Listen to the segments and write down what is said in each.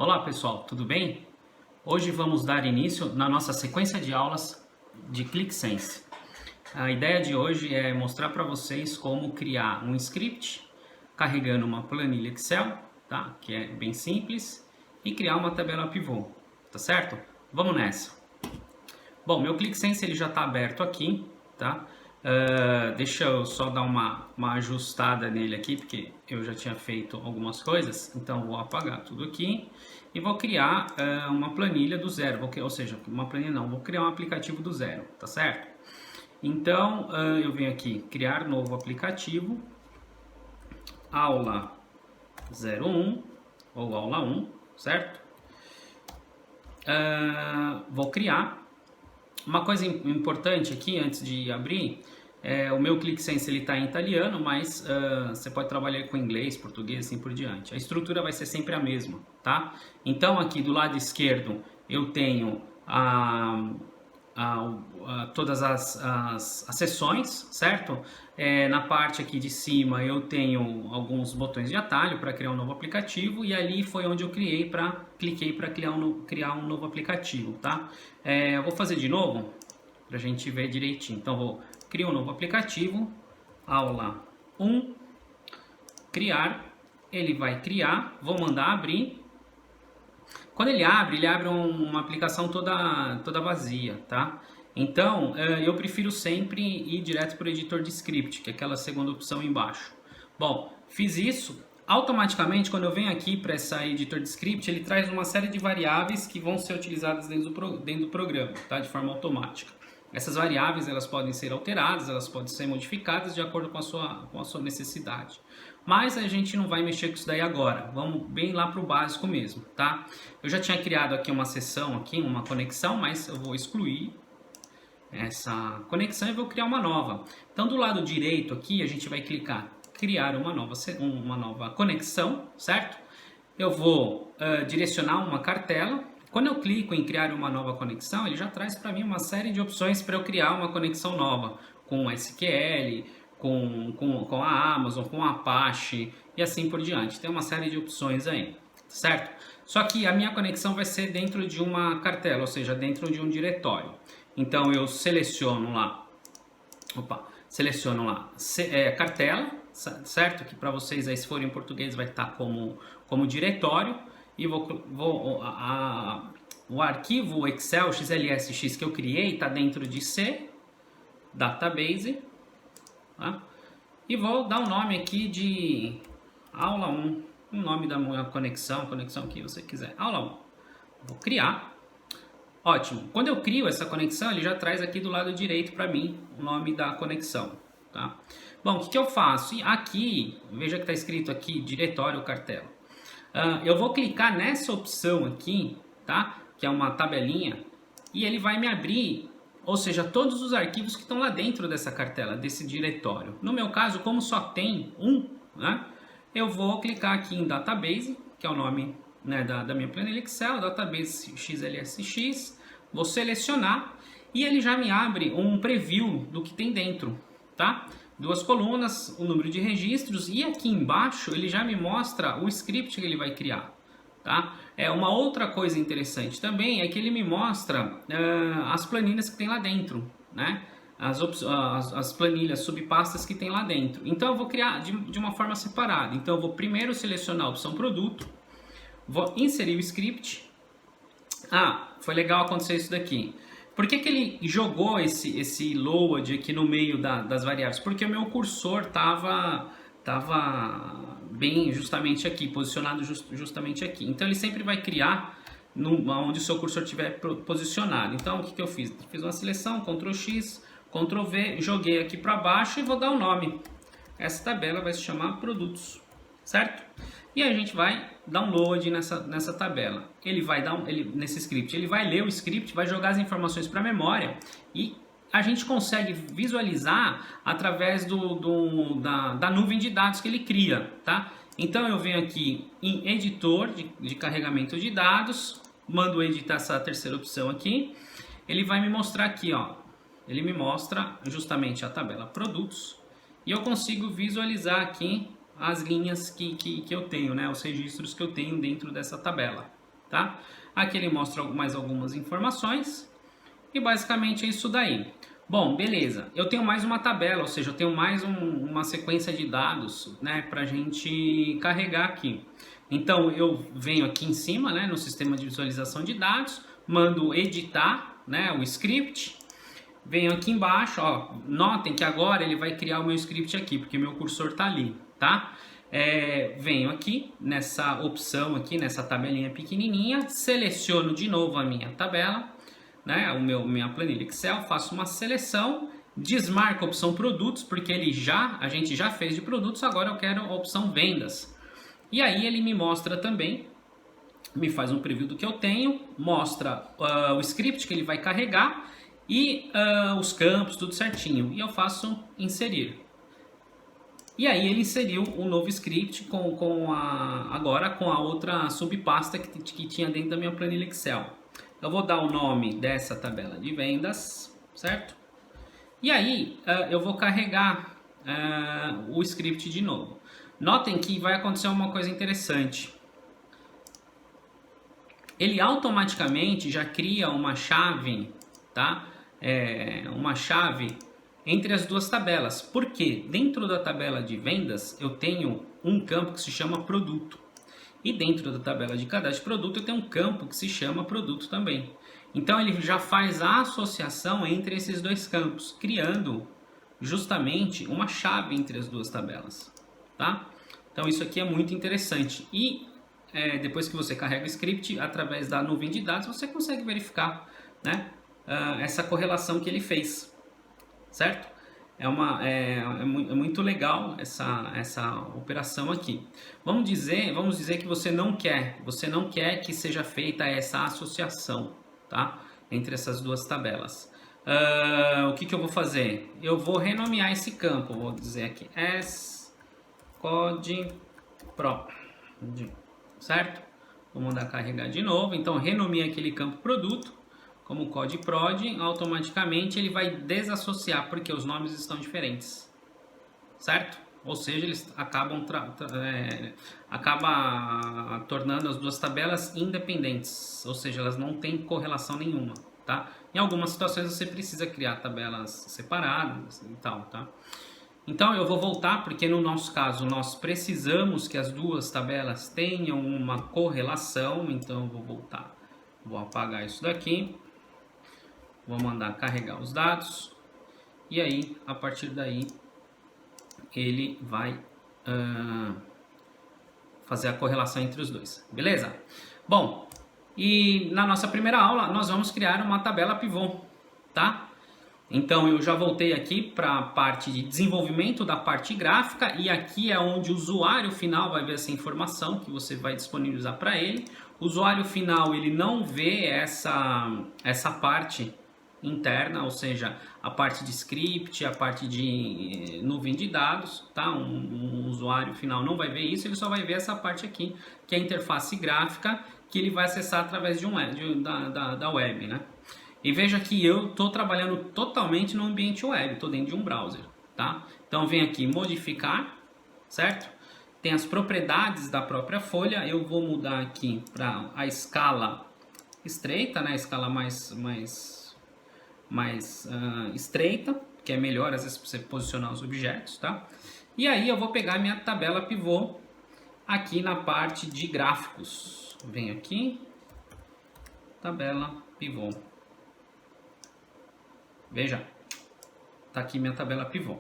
Olá pessoal, tudo bem? Hoje vamos dar início na nossa sequência de aulas de ClickSense. A ideia de hoje é mostrar para vocês como criar um script carregando uma planilha Excel, tá? Que é bem simples, e criar uma tabela pivô, tá certo? Vamos nessa. Bom, meu ClickSense ele já está aberto aqui, tá? Deixa eu só dar uma ajustada nele aqui, porque eu já tinha feito algumas coisas, então vou apagar tudo aqui e vou criar uma planilha do zero, ou seja, uma planilha não, vou criar um aplicativo do zero, tá certo? Então eu venho aqui, criar novo aplicativo, aula 01 ou aula 1, certo? Vou criar. Uma coisa importante aqui, antes de abrir, o meu ClickSense está em italiano, mas você pode trabalhar com inglês, português, assim por diante. A estrutura vai ser sempre a mesma, tá? Então aqui do lado esquerdo eu tenho todas as sessões, certo? Na parte aqui de cima eu tenho alguns botões de atalho para criar um novo aplicativo e ali foi onde eu cliquei para criar um novo aplicativo, tá? Eu vou fazer de novo para a gente ver direitinho. Então vou criar um novo aplicativo, aula 1, criar, ele vai criar, vou mandar abrir. Quando ele abre uma aplicação toda vazia, tá? Então, eu prefiro sempre ir direto para o editor de script, que é aquela segunda opção embaixo. Bom, fiz isso, automaticamente quando eu venho aqui para esse editor de script, ele traz uma série de variáveis que vão ser utilizadas dentro do programa, tá? De forma automática. Essas variáveis elas podem ser alteradas, elas podem ser modificadas de acordo com a sua necessidade. Mas a gente não vai mexer com isso daí agora, vamos bem lá para o básico mesmo, tá? Eu já tinha criado aqui uma seção, aqui, uma conexão, mas eu vou excluir essa conexão e vou criar uma nova. Então do lado direito aqui a gente vai clicar criar uma nova conexão, certo? Eu vou direcionar uma cartela. Quando eu clico em criar uma nova conexão, ele já traz para mim uma série de opções para eu criar uma conexão nova com SQL, com a Amazon, com a Apache e assim por diante. Tem uma série de opções aí, certo? Só que a minha conexão vai ser dentro de uma cartela, ou seja, dentro de um diretório. Então eu seleciono lá, cartela, certo? Que para vocês aí, se for em português, vai estar como diretório. E o arquivo Excel XLSX que eu criei está dentro de C, Database, tá? E vou dar um nome aqui de aula 1, o nome da minha conexão que você quiser, aula 1. Vou criar. Ótimo. Quando eu crio essa conexão, ele já traz aqui do lado direito para mim o nome da conexão, tá? Bom, o que eu faço? Aqui, veja que está escrito aqui, diretório cartela. Eu vou clicar nessa opção aqui, tá? Que é uma tabelinha, e ele vai me abrir, ou seja, todos os arquivos que estão lá dentro dessa cartela, desse diretório. No meu caso, como só tem um, né? Eu vou clicar aqui em Database, que é o nome, né, da minha planilha Excel, Database XLSX, vou selecionar e ele já me abre um preview do que tem dentro, tá? Duas colunas, o número de registros e aqui embaixo ele já me mostra o script que ele vai criar, tá? Uma outra coisa interessante também é que ele me mostra as planilhas que tem lá dentro, né? As planilhas, subpastas que tem lá dentro. Então eu vou criar de uma forma separada. Então eu vou primeiro selecionar a opção produto, vou inserir o script. Foi legal acontecer isso daqui. Por que ele jogou esse load aqui no meio das variáveis? Porque o meu cursor estava bem justamente aqui, posicionado justamente aqui. Então ele sempre vai criar onde o seu cursor estiver posicionado. Então o que eu fiz? Fiz uma seleção, Ctrl X, Ctrl V, joguei aqui para baixo e vou dar um nome. Essa tabela vai se chamar produtos, certo? E a gente vai dar um load nessa tabela. Ele vai nesse script, ele vai ler o script, vai jogar as informações para a memória e a gente consegue visualizar através da nuvem de dados que ele cria, tá? Então eu venho aqui em editor de carregamento de dados, mando editar essa terceira opção aqui, ele vai me mostrar aqui, ó, ele me mostra justamente a tabela produtos e eu consigo visualizar aqui as linhas que eu tenho, né? Os registros que eu tenho dentro dessa tabela, tá? Aqui ele mostra mais algumas informações e basicamente é isso daí. Bom, beleza. Eu tenho mais uma tabela, ou seja, eu tenho mais uma sequência de dados, né, para a gente carregar aqui. Então eu venho aqui em cima, né, no sistema de visualização de dados, mando editar, né, o script. Venho aqui embaixo, ó, notem que agora ele vai criar o meu script aqui, porque meu cursor está ali, tá? Venho aqui nessa opção aqui, nessa tabelinha pequenininha, seleciono de novo a minha tabela, né, minha planilha Excel, faço uma seleção, desmarco a opção produtos, porque a gente já fez de produtos, agora eu quero a opção vendas. E aí ele me mostra também, me faz um preview do que eu tenho, mostra o script que ele vai carregar e os campos, tudo certinho. E eu faço inserir. E aí ele inseriu um novo script agora com a outra subpasta que tinha dentro da minha planilha Excel. Eu vou dar o nome dessa tabela de vendas, certo? E aí eu vou carregar o script de novo. Notem que vai acontecer uma coisa interessante. Ele automaticamente já cria uma chave, tá? Uma chave entre as duas tabelas. Porque dentro da tabela de vendas eu tenho um campo que se chama produto. E dentro da tabela de cadastro de produto eu tenho um campo que se chama produto também. Então ele já faz a associação entre esses dois campos, criando justamente uma chave entre as duas tabelas, tá? Então isso aqui é muito interessante. E depois que você carrega o script, através da nuvem de dados, você consegue verificar, né, essa correlação que ele fez, certo? É muito legal essa operação aqui. Vamos dizer que você não quer que seja feita essa associação, tá, entre essas duas tabelas. O que eu vou fazer? Eu vou renomear esse campo, vou dizer aqui code pro, certo? Vou mandar carregar de novo. Então renomeei aquele campo produto como code prod, automaticamente ele vai desassociar porque os nomes estão diferentes, certo? Ou seja, eles acabam tornando as duas tabelas independentes, ou seja, elas não têm correlação nenhuma, tá? Em algumas situações você precisa criar tabelas separadas e tal, tá? Então eu vou voltar porque no nosso caso nós precisamos que as duas tabelas tenham uma correlação, então eu vou voltar, vou apagar isso daqui. Vou mandar carregar os dados e aí a partir daí ele vai fazer a correlação entre os dois, beleza? Bom, e na nossa primeira aula nós vamos criar uma tabela pivô, tá? Então eu já voltei aqui para a parte de desenvolvimento da parte gráfica e aqui é onde o usuário final vai ver essa informação que você vai disponibilizar para ele. O usuário final ele não vê essa parte interna, ou seja, a parte de script, a parte de nuvem de dados, tá? Um usuário final não vai ver isso, ele só vai ver essa parte aqui, que é a interface gráfica, que ele vai acessar através de da web, né? E veja que eu estou trabalhando totalmente no ambiente web, estou dentro de um browser, tá? Então vem aqui modificar, certo? Tem as propriedades da própria folha, eu vou mudar aqui para a escala estreita, né? A escala mais estreita, que é melhor às vezes para você posicionar os objetos, tá? E aí eu vou pegar minha tabela pivô aqui na parte de gráficos. Venho aqui, tabela pivô. Veja, tá aqui minha tabela pivô.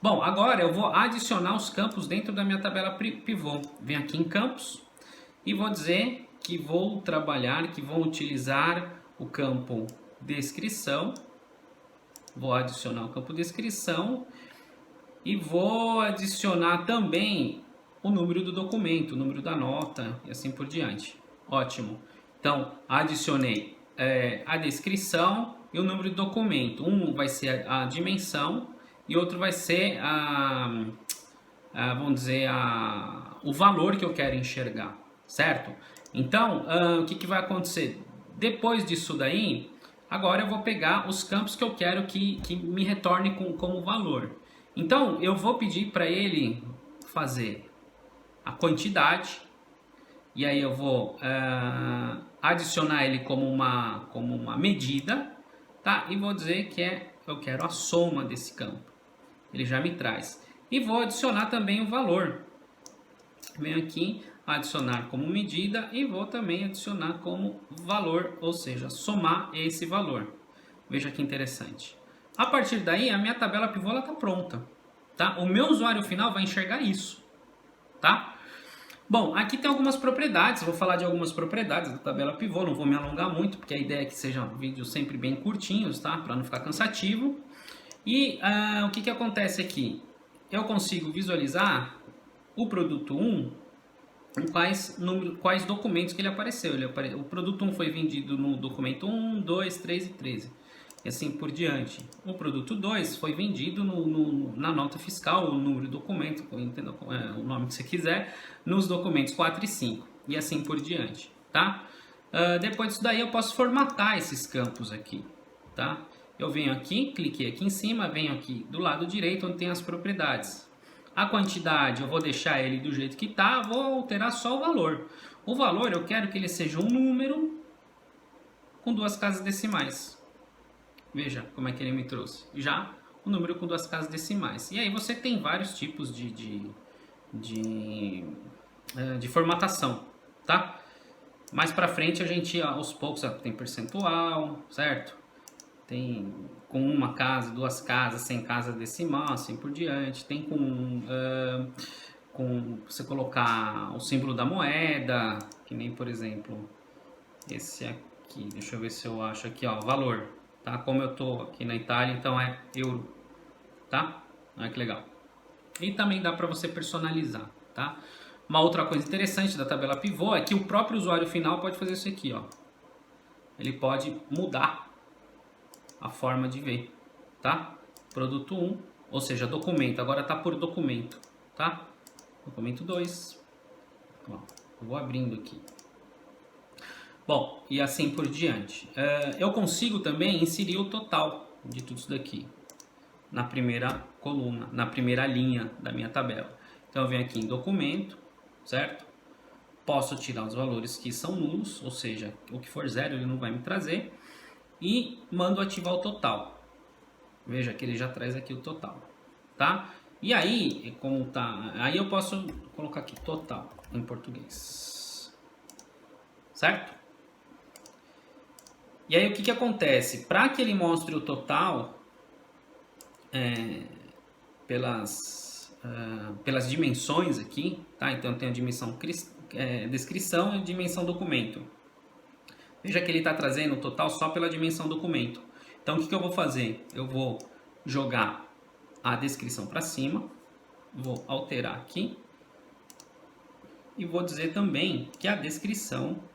Bom, agora eu vou adicionar os campos dentro da minha tabela pivô. Venho aqui em campos e vou dizer que vou utilizar o campo descrição. Vou adicionar o campo descrição e vou adicionar também o número do documento, o número da nota e assim por diante. Ótimo. Então, adicionei a descrição e o número do documento. Um vai ser a dimensão e outro vai ser vamos dizer, o valor que eu quero enxergar, certo? Então, o que vai acontecer? Depois disso daí, agora eu vou pegar os campos que eu quero que me retorne como valor. Então, eu vou pedir para ele fazer a quantidade. E aí eu vou adicionar ele como uma medida, tá? E vou dizer que eu quero a soma desse campo. Ele já me traz. E vou adicionar também o valor. Venho aqui, adicionar como medida e vou também adicionar como valor, ou seja, somar esse valor. Veja que interessante. A partir daí, a minha tabela pivô está pronta, tá? O meu usuário final vai enxergar isso, tá? Bom, aqui tem algumas propriedades, vou falar de algumas propriedades da tabela pivô, não vou me alongar muito, porque a ideia é que sejam vídeos sempre bem curtinhos, tá? Para não ficar cansativo. E o que acontece aqui? Eu consigo visualizar o produto 1, quais documentos que ele apareceu. O produto 1 foi vendido no documento 1, 2, 3 e 13. E assim por diante. O produto 2 foi vendido na nota fiscal, o número do documento, entenda, o nome que você quiser, nos documentos 4 e 5. E assim por diante, tá? Depois disso daí eu posso formatar esses campos aqui, tá? Eu venho aqui, cliquei aqui em cima, venho aqui do lado direito onde tem as propriedades. A quantidade eu vou deixar ele do jeito que está, vou alterar só o valor. O valor eu quero que ele seja um número com 2 casas decimais. Veja como é que ele me trouxe. Já o número com 2 casas decimais. E aí você tem vários tipos de formatação, tá? Mais pra frente a gente, aos poucos, tem percentual, certo? Tem com 1 casa, 2 casas, 100 casas decimal, assim por diante. Tem com você colocar o símbolo da moeda, que nem, por exemplo, esse aqui. Deixa eu ver se eu acho aqui, ó, valor. Tá? Como eu tô aqui na Itália, então é euro, tá? Olha que legal. E também dá para você personalizar, tá? Uma outra coisa interessante da tabela pivô é que o próprio usuário final pode fazer isso aqui, ó. Ele pode mudar a forma de ver, tá? Produto 1, ou seja, documento, agora tá por documento, tá? Documento 2, ó, eu vou abrindo aqui. Bom, e assim por diante. Eu consigo também inserir o total de tudo isso daqui na primeira coluna, na primeira linha da minha tabela. Então eu venho aqui em documento, certo? Posso tirar os valores que são nulos, ou seja, o que for zero ele não vai me trazer. E mando ativar o total. Veja que ele já traz aqui o total, tá? E aí, como tá, aí eu posso colocar aqui total em português, certo? E aí o que acontece? Para que ele mostre o total pelas dimensões aqui, tá? Então tem a dimensão descrição e a dimensão documento. Veja que ele está trazendo o total só pela dimensão documento. Então o que eu vou fazer? Eu vou jogar a descrição para cima, vou alterar aqui e vou dizer também que a descrição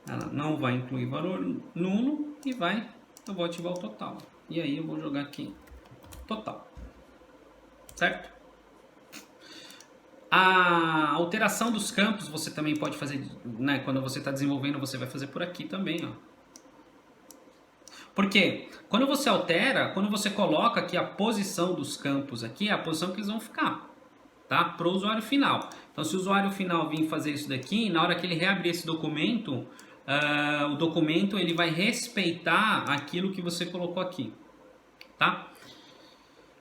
ela não vai incluir valor nulo e eu vou ativar o total. E aí eu vou jogar aqui total, certo? A alteração dos campos você também pode fazer, né? Quando você está desenvolvendo, você vai fazer por aqui também, ó. Porque quando você altera, quando você coloca aqui a posição dos campos aqui, é a posição que eles vão ficar, tá? Para o usuário final. Então, se o usuário final vir fazer isso daqui, na hora que ele reabrir esse documento, o documento ele vai respeitar aquilo que você colocou aqui, tá?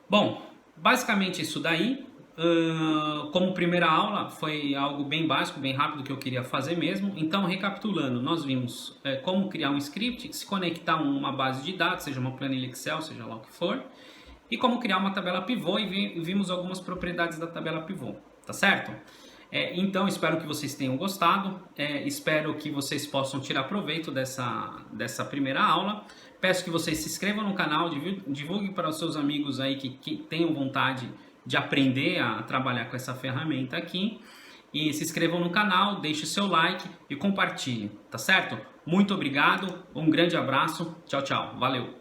Bom, basicamente isso daí. Como primeira aula foi algo bem básico, bem rápido que eu queria fazer mesmo. Então, recapitulando, nós vimos como criar um script, se conectar a uma base de dados, seja uma planilha Excel, seja lá o que for, e como criar uma tabela pivô, e vimos algumas propriedades da tabela pivô, tá certo? Então, espero que vocês tenham gostado, espero que vocês possam tirar proveito dessa primeira aula. Peço que vocês se inscrevam no canal, divulguem para os seus amigos aí que tenham vontade de aprender a trabalhar com essa ferramenta aqui. E se inscrevam no canal, deixe seu like e compartilhe, tá certo? Muito obrigado, um grande abraço, tchau, tchau, valeu!